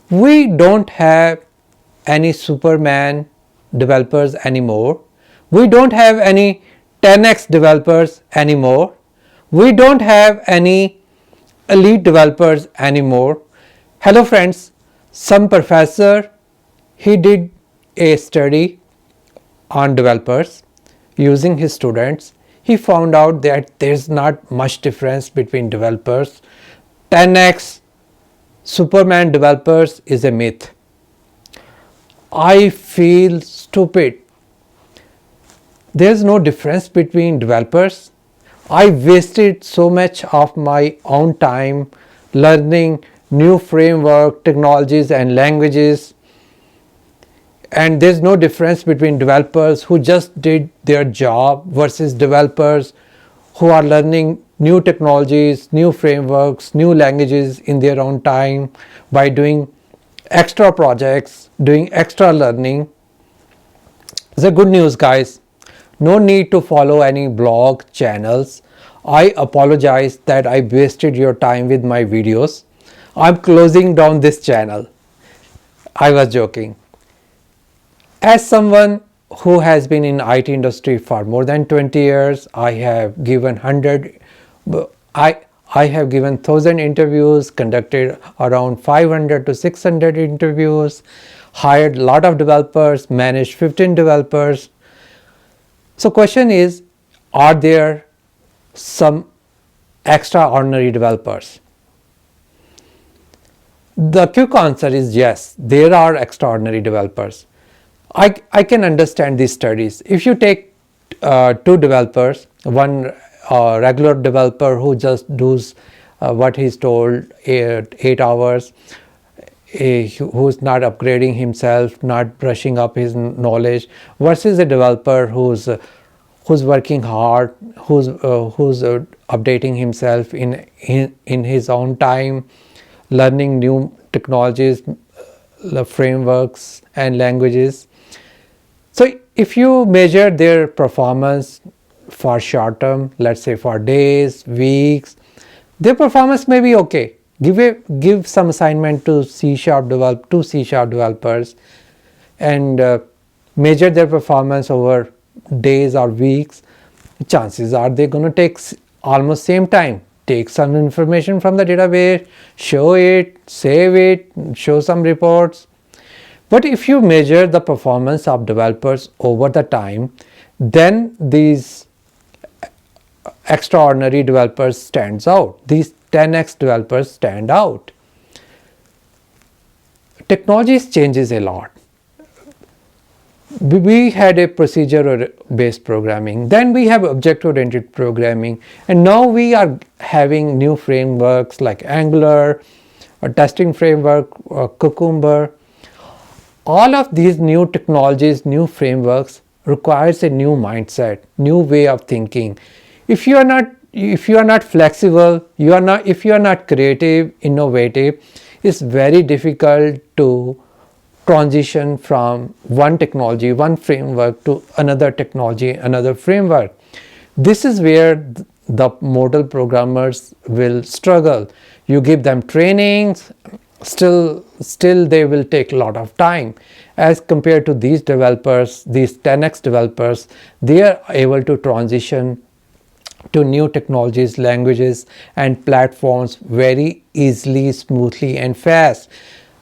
We don't have any Superman developers anymore. We don't have any 10x developers anymore. We don't have any elite developers anymore. Hello friends, some professor, he did a study on developers using his students. He found out that there's not much difference between developers. 10x Superman developers is a myth. I feel stupid. There's no difference between developers. I wasted so much of my own time learning new framework, technologies and languages, and there's no difference between developers who just did their job versus developers who are learning new technologies, new frameworks, new languages in their own time by doing extra projects, doing extra learning. The good news, guys, no need to follow any blog channels. I apologize that I wasted your time with my videos. I'm closing down this channel. I was joking. As someone who has been in IT industry for more than 20 years, I have given 1,000 interviews, conducted around 500 to 600 interviews, hired a lot of developers, managed 15 developers. So question is, are there some extraordinary developers? The quick answer is yes, there are extraordinary developers. I can understand these studies. If you take two developers, one regular developer who just does what he's told 8 hours, who's not upgrading himself, not brushing up his knowledge, versus a developer who's working hard, who's updating himself in his own time, learning new technologies, frameworks and languages. So if you measure their performance for short term, let's say for days, weeks, their performance may be okay. Give some assignment to C# developers and measure their performance over days or weeks. Chances are they're going to take almost same time. Take some information from the database, show it, save it, show some reports. But if you measure the performance of developers over the time, then these extraordinary developers stands out. These 10x developers stand out. Technology changes a lot. We had a procedure based programming, then we have object oriented programming, and now we are having new frameworks like Angular, a testing framework, Cucumber. All of these new technologies, new frameworks requires a new mindset, new way of thinking. If you are not flexible, if you are not creative, innovative, it's very difficult to transition from one technology, one framework to another technology, another framework. This is where the model programmers will struggle. You give them trainings, still they will take a lot of time. As compared to these developers, these 10x developers, they are able to transition to new technologies, languages and platforms very easily, smoothly and fast.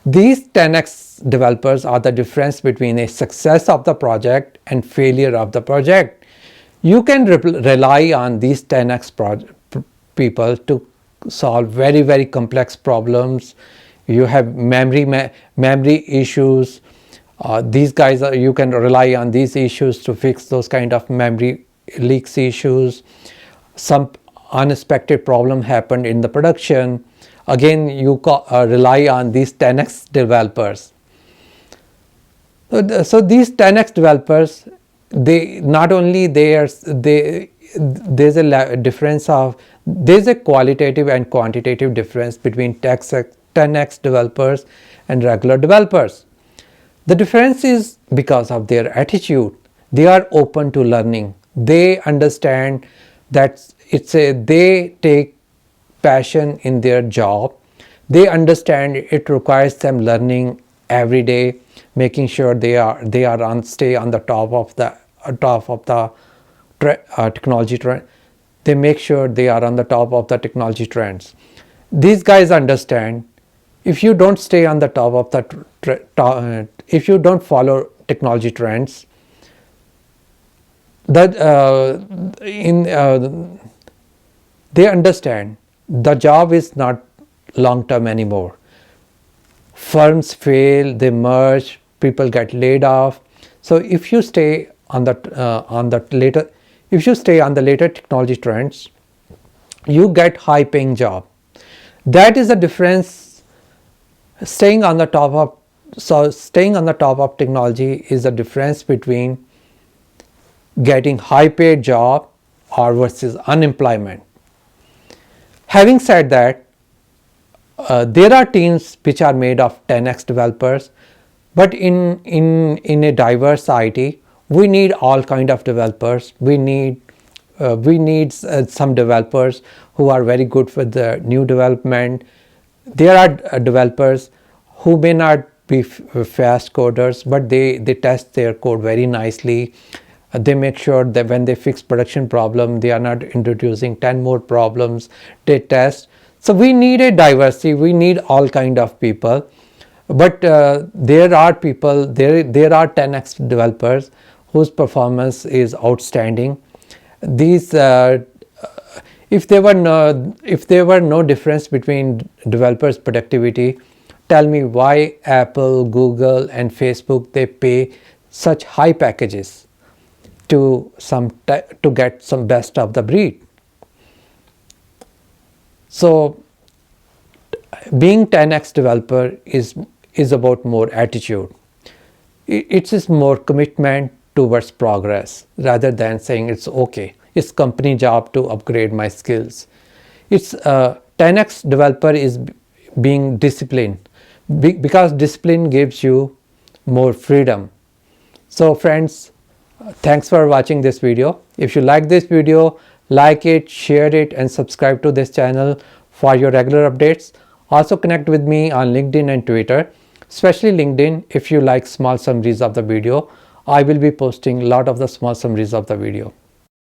These 10x developers are the difference between a success of the project and failure of the project. You can rely on these 10x people to solve very, very complex problems. You have memory issues. These guys, you can rely on these issues to fix those kind of memory leaks issues. Some unexpected problem happened in the production. Again, you rely on these 10x developers. So these 10x developers, they not only there's a difference of, there's a qualitative and quantitative difference between 10x developers and regular developers. The difference is because of their attitude. They are open to learning. They understand that they take passion in their job. They understand it requires them learning every day, making sure they are on stay on the top of the technology trend. They make sure they are on the top of the technology trends. These guys understand if you don't stay on the top of the if you don't follow technology trends, that they understand the job is not long term anymore. Firms fail, they merge, people get laid off. So if you stay on the later technology trends, you get high paying job. That is the difference. Staying on the top of technology is the difference between getting high paid job or versus unemployment. Having said that, there are teams which are made of 10x developers, but in a diverse IT, we need all kind of developers. We need some developers who are very good with the new development. There are developers who may not be fast coders, but they test their code very nicely. They make sure that when they fix production problem, they are not introducing 10 more problems. They test. So we need a diversity. We need all kind of people. But there are people, there are 10x developers whose performance is outstanding. These if there were no difference between developers' productivity, tell me why Apple, Google, and Facebook, they pay such high packages to get some best of the breed. So being 10x developer is about more attitude. It is more commitment towards progress rather than saying it's okay, it's company job to upgrade my skills. It's 10x developer is being disciplined because discipline gives you more freedom. So friends, thanks for watching this video. If you like this video, like it, share it, and subscribe to this channel for your regular updates. Also connect with me on LinkedIn and Twitter, especially LinkedIn. If you like small summaries of the video, I will be posting a lot of the small summaries of the video.